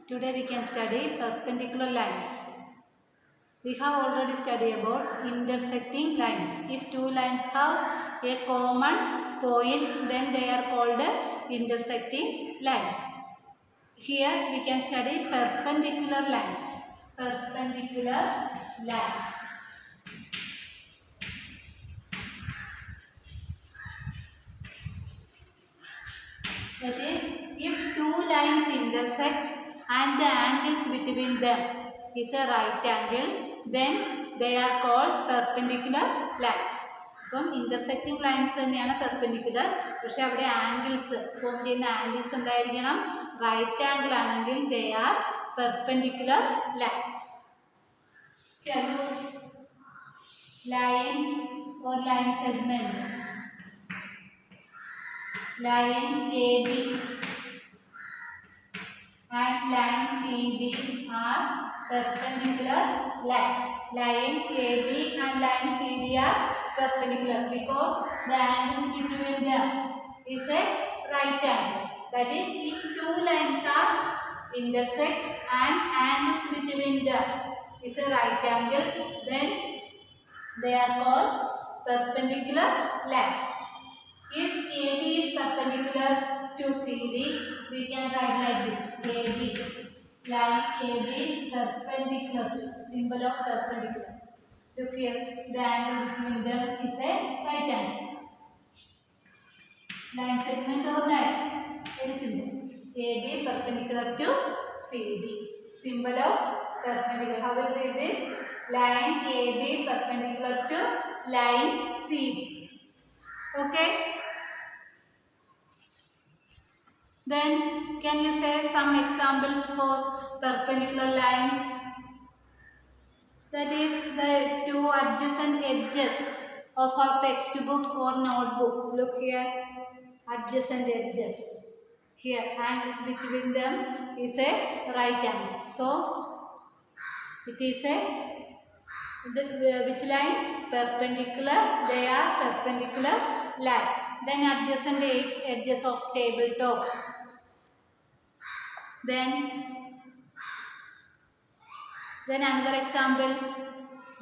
Today we can study perpendicular lines. We have already studied about intersecting lines. If two lines have a common point, then they are called intersecting lines. Here we can study perpendicular lines. Perpendicular lines. That is, if two lines intersect and the angles between them is a right angle, then they are called perpendicular lines. അപ്പം intersecting lines തന്നെയാണ് perpendicular. പക്ഷെ അവിടെ angles form ചെയ്യുന്ന angles എന്തായിരിക്കണം? Right angle ആണെങ്കിൽ ദേ are perpendicular lines. Line or line segment. Line AB and line CD are perpendicular lines. Line AB and line CD are perpendicular because the angle between them is a right angle. That is, if two lines are intersect and angles between them is a right angle, then they are called perpendicular lines. If AB is perpendicular to CD, we can write like this: AB, line AB perpendicular, symbol of perpendicular. Look here, the angle between them is a right angle. Line segment or line, very simple. AB perpendicular to CD, symbol of perpendicular. How will read this? Line AB perpendicular to line CD. Okay. Then can you say some examples for perpendicular lines? That is the two adjacent edges of our textbook or notebook. Look here, adjacent edges. Here, angles between them is a right angle. So it is a which line? Perpendicular. They are perpendicular line. Then adjacent edges of tabletop. Then another example,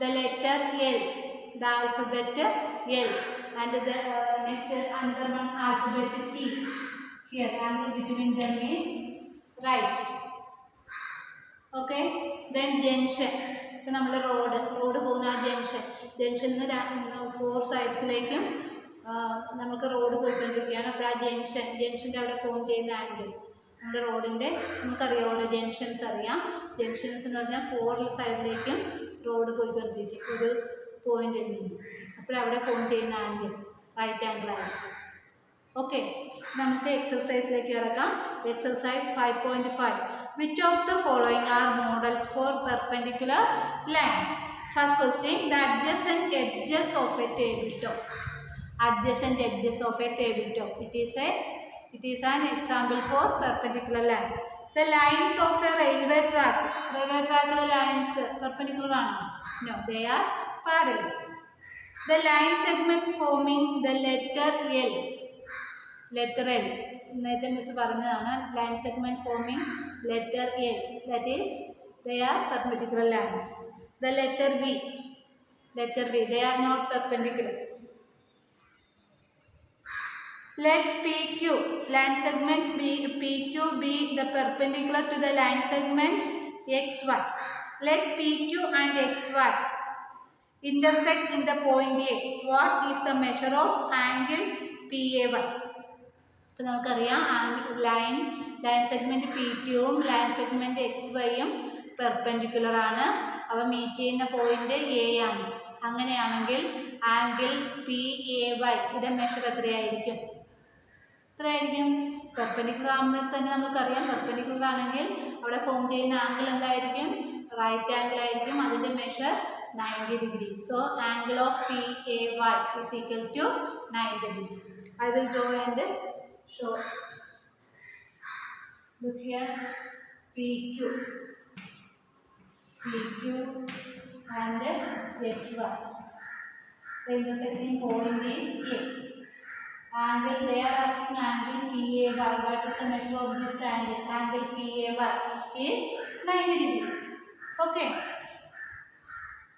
the letter L, the alphabet L, and the next another one alphabet T. Here angle between them is right. Okay. Then junction. ഇപ്പം നമ്മൾ road പോകുന്ന ആ ജംഗ്ഷനിൽ 4 സൈഡ്സിലേക്കും നമുക്ക് road പോയിക്കൊണ്ടിരിക്കുകയാണ്. അപ്പോൾ ആ ജംഗ്ഷൻ്റെ അവിടെ ഫോം ചെയ്യുന്ന ആംഗിൾ നമ്മുടെ റോഡിൻ്റെ നമുക്കറിയാം, ഓരോ ജംഗ്ഷൻസ് അറിയാം. ജംഗ്ഷൻസ് എന്ന് പറഞ്ഞാൽ 4 സൈഡിലേക്കും റോഡ് പോയിക്കൊണ്ടിരിക്കും ഒരു പോയിന്റിൽ നിന്ന്. അപ്പോഴവിടെ ഫോം ചെയ്യുന്ന ആംഗിൾ റൈറ്റ് ആംഗിൾ ആയിരിക്കും. ഓക്കെ, നമുക്ക് എക്സസൈസിലേക്ക് കിടക്കാം. Exercise 5.5. Which of the following are models for perpendicular lines? First question, the adjacent edges of a tabletop. Adjacent edges of a tabletop. It is an example for perpendicular line. The lines of a railway track. Railway track lines perpendicular ആണ്? No, they are parallel. The line segments forming the letter L. Letter L. നേരത്തെ miss പറഞ്ഞതാണ്, line segment forming letter L, that is they are perpendicular lines. The letter V, they are not perpendicular. Let PQ, line segment PQ be the perpendicular to the line segment XY. Let PQ and XY intersect in the point A. What is the measure of angle PAY? ഇപ്പം നമുക്കറിയാം line segment P ക്യൂവും line segment X വൈയും perpendicular ആണ്. അവ meet ചെയ്യുന്ന point A ആണ്. അങ്ങനെയാണെങ്കിൽ angle P A Y ഇതിൻ്റെ മെഷർ എത്രയായിരിക്കും? പെർപെൻഡിക്കുലർ ആകുമ്പോൾ തന്നെ നമുക്കറിയാം, പെർപെൻഡിക്കുലർ ആണെങ്കിൽ അവിടെ ഫോം ചെയ്യുന്ന ആംഗിൾ എന്തായിരിക്കും? റൈറ്റ് ആംഗിൾ ആയിരിക്കും. അതിൻ്റെ മെഷർ 90 ഡിഗ്രി. So angle of P A Y is equal to 90 ഡിഗ്രി. I will draw and show. Look here, PQ and XY. The intersecting point is A. Angle, they are asking angle PAY. What is the measure of this angle? Angle PAY is 90 degree. Okay.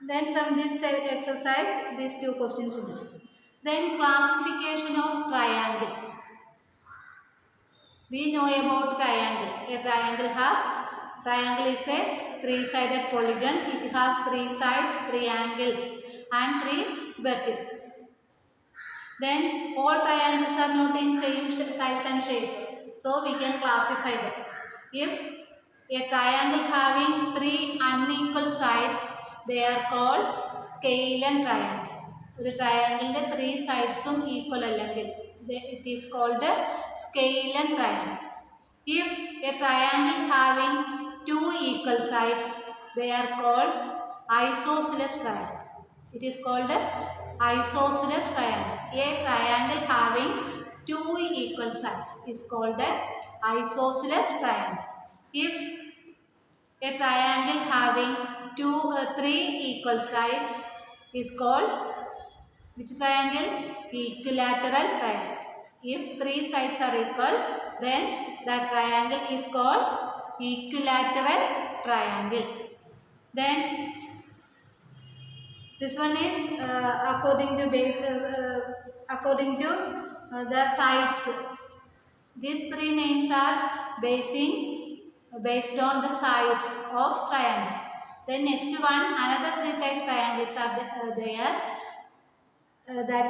Then from this exercise, these two questions. Then classification of triangles. We know about triangle. A triangle is a three-sided polygon. It has three sides, three angles and three vertices. Then all triangles are not in same size and shape. So we can classify them. If a triangle having three unequal sides, they are called scalene triangle. ഒരു triangle three sides equal അല്ലെങ്കിൽ it is called a scalene triangle. If a triangle having two equal sides, they are called isosceles triangle. It is called a isosceles triangle. A triangle having two equal sides is called a isosceles triangle. If a triangle having three equal sides is called which triangle? Equilateral triangle. If three sides are equal, then that triangle is called equilateral triangle. Then this one is according to the sides. These three names are based on the sides of triangles. Then next one, another three types triangles are there. That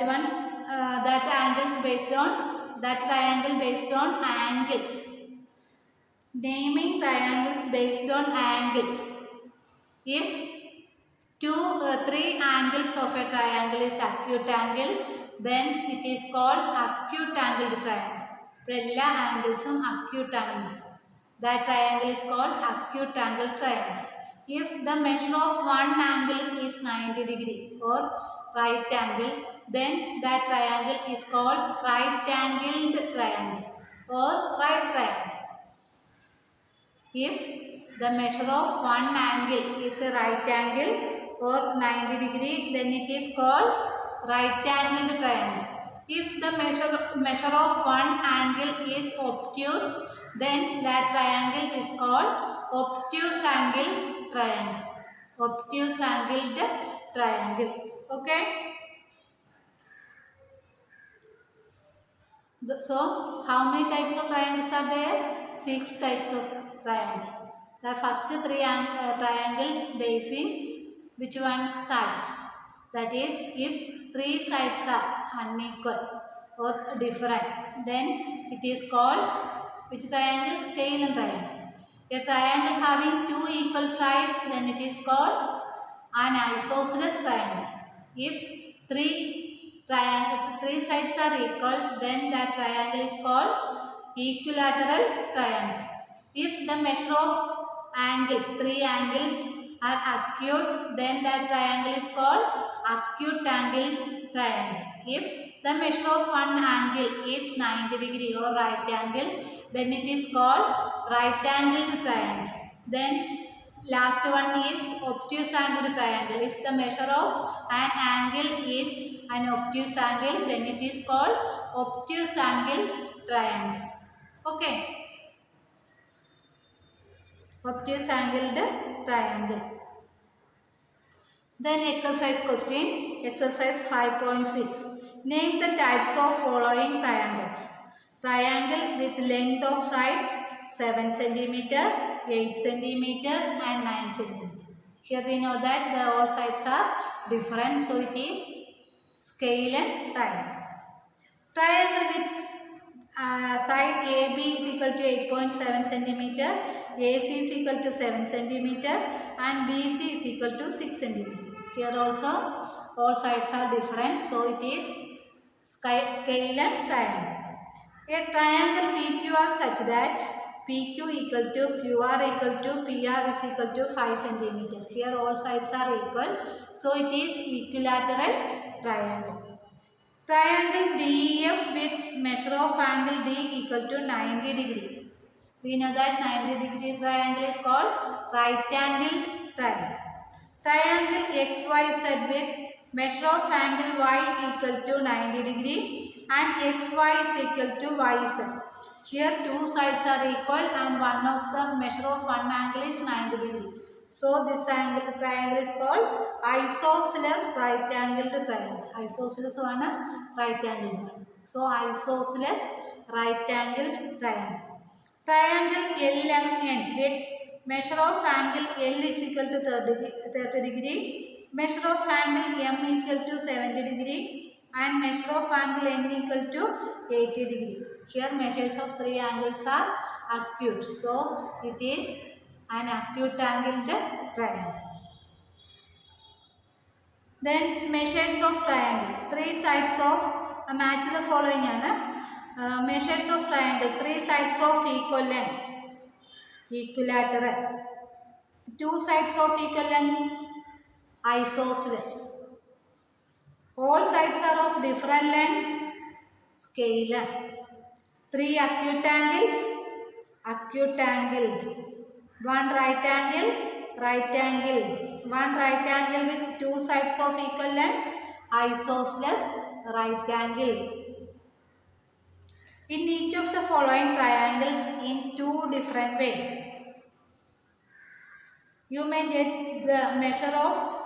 triangle based on angles. Naming triangles based on angles. If three angles of a triangle is acute angle, then it is called acute angled triangle. All angles are acute angle. That triangle is called acute angled triangle. If the measure of one angle is 90 degree or right angle, then that triangle is called right angled triangle or right triangle. If the measure of one angle is a right angle or 90 degree, then it is called right angled triangle. If the measure of one angle is obtuse, then that triangle is called obtuse angle triangle. Obtuse angled triangle. Okay. So how many types of triangles are there? 6 types of triangle. The first three triangles basing which one? Sides. That is, if three sides are unequal or different, then it is called which triangle? Scalene triangle. A triangle having two equal sides, then it is called an isosceles triangle. If three sides are equal, then that triangle is called equilateral triangle. If the measure of angles, three angles are acute, then that triangle is called acute angle triangle. If the measure of one angle is 90 degree or right angle, then it is called right angled triangle. Then last one is obtuse angle triangle. If the measure of an angle is an obtuse angle, then it is called obtuse angle triangle. Okay. Obtuse angled triangle. Then exercise question, exercise 5.6. Name the types of following triangles. Triangle with length of sides 7 cm, 8 cm and 9 cm. Here we know that all sides are different, so it is scalene triangle. Triangle with side AB is equal to 8.7 cm, AC is equal to 7 cm and BC is equal to 6 cm. Here also all sides are different, so it is scalene triangle. A triangle PQ are such that PQ equal to QR equal to PR is equal to 5 cm. Here all sides are equal, so it is equilateral triangle. Triangle DEF with measure of angle D equal to 90 degree. We know that 90 degree triangle is called right angled triangle. Triangle XYZ with Measure of angle y equal to 90 degree and xy is equal to yz. Here two sides are equal and one of the measure of one angle is 90 degree. So this angle triangle is called isosceles right angled triangle. Isosceles one right angle. So isosceles right angled triangle. Triangle LMN with measure of angle L is equal to 30 degree, measure of angle M equal to 70 degree and measure of angle N equal to 80 degree. Here measures of three angles are acute. So it is an acute angled triangle. Then measures of triangle. Three sides of match the following measures of triangle. Three sides of equal length. Equilateral. Two sides of equal length. Isosceles. All sides are of different length. Scalar. Three acute angles. Acute angled. One right angle. Right angle. One right angle with two sides of equal length. Isosceles right angle. In each of the following triangles in two different ways. You may get the measure of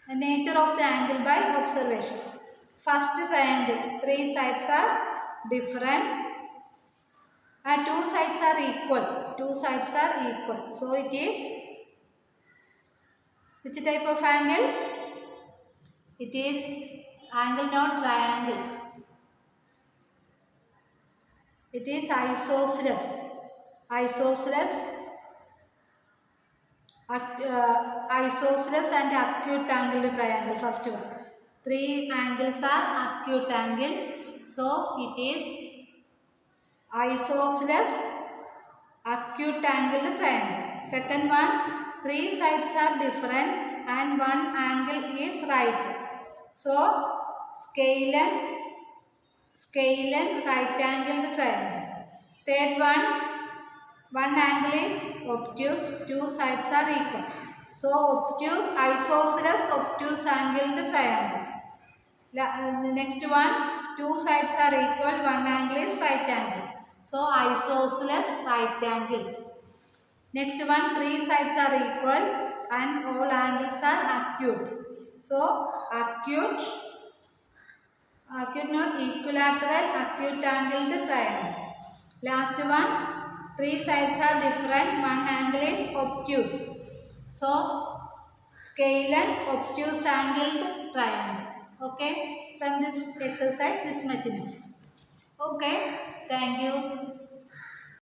the nature of the angle by observation. First triangle, three sides are different and two sides are equal. Two sides are equal. So it is which type of angle? It is angle not triangle. It is isosceles. Isosceles. Isosceles and acute angled triangle. First one. Three angles are acute angle. So it is isosceles acute angled triangle. Second one, three sides are different and one angle is right. So scalar right angled triangle. Third one angle is obtuse, two sides are equal. So obtuse, isosceles obtuse angled triangle. The next one, two sides are equal, one angle is right angle. So isosceles right angle. Next one, three sides are equal and all angles are acute. So acute not equilateral, acute angled triangle. Last one, three sides are different, one angle is obtuse. So scalar obtuse angled triangle. Okay, from this exercise this much enough. Okay, thank you.